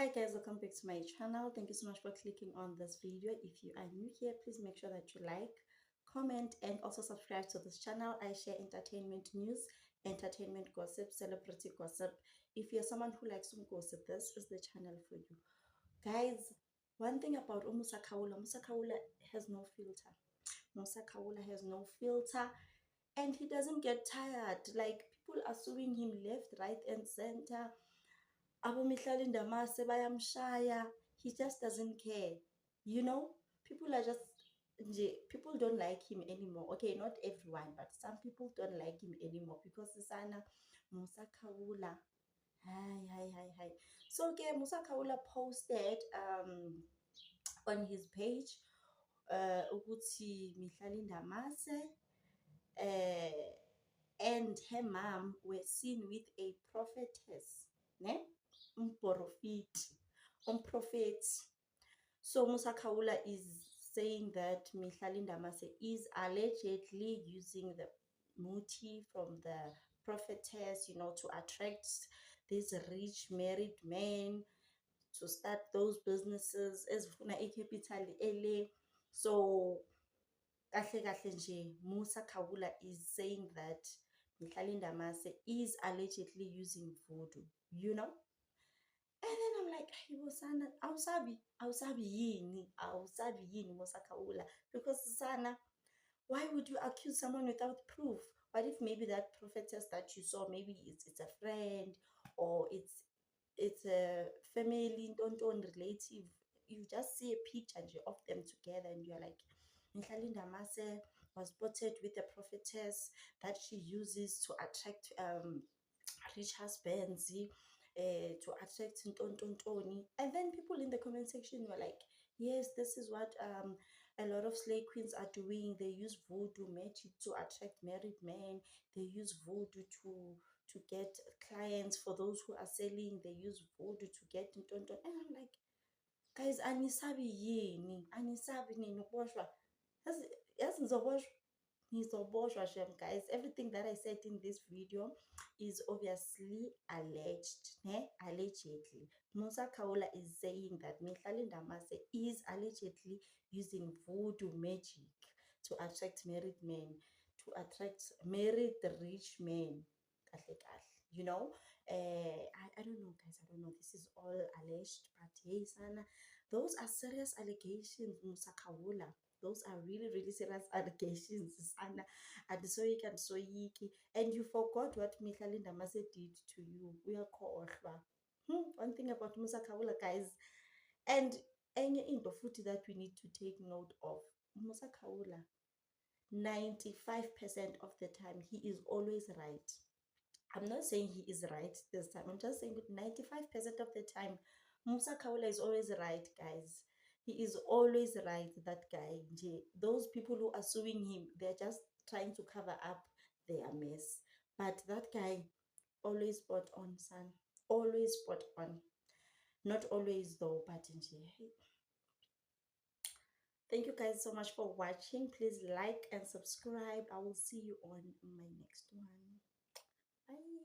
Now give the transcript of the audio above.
Hi guys, welcome back to my channel. Thank you so much for clicking on this video. If you are new here, please make sure that you like, comment, and also subscribe to this channel. I share entertainment news, entertainment gossip, celebrity gossip. If you're someone who likes some gossip, this is the channel for you. Guys, one thing about Musa Khawula has no filter. Musa Khawula has no filter, and he doesn't get tired. Like, people are suing him left, right, and center. Abomihlali Ndamase bayamshaya. He just doesn't care. People are just people don't like him anymore. Okay, not everyone, but some people don't like him anymore because Sana Musa Khawula. Hi, hi, hi, hi. So okay, Musa Khawula posted on his page ukuthi Mihlali Ndamase and her mom were seen with a prophetess, ne? Prophet. So Musa Khawula is saying that Mihlali Ndamase is allegedly using the muti from the prophetess, to attract these rich married men to start those businesses as funa capital ele. So kahle kahle nje, Musa Khawula is saying that Mihlali Ndamase is allegedly using voodoo. And then I'm like, hey, Sana, awusabi yini Musa Khawula? Because Sana, why would you accuse someone without proof? What if maybe that prophetess that you saw, maybe it's a friend, or it's a family, don't relative. You just see a picture of them together and you're like, Mihlali Ndamase was spotted with a prophetess that she uses to attract rich husbands, to attract Ntontoni. And then people in the comment section were like, yes, this is what a lot of slay queens are doing. They use voodoo magic to attract married men. They use voodoo to get clients for those who are selling. They use voodoo to get Ntonton. And I'm like, guys, anisabi yini? Anisabi nini ukuboshwa? Yazi nizoboshwa? Nizoboshwa shem, guys. Everything that I said in this video is obviously alleged, allegedly. Musa Khawula is saying that Mihlali Ndamase is allegedly using voodoo magic to attract married men, to attract married rich men. Kahle kahle, I don't know, guys. I don't know. This is all alleged, but hey, Sana, those are serious allegations, Musa Khawula. Those are really, really serious allegations, Sana. Adisoyiki. And you forgot what Mihlali Ndamase did to you. We are called. One thing about Musa Khawula, guys, and enye into futhi that we need to take note of, Musa Khawula, 95% of the time, he is always right. I'm not saying he is right this time. I'm just saying that 95% of the time, Musa Khawula is always right, guys. He is always right, that guy. Those people who are suing him, they're just trying to cover up their mess. But that guy, always spot on, son. Always spot on. Not always though, but thank you guys so much for watching. Please like and subscribe. I will see you on my next one. Bye.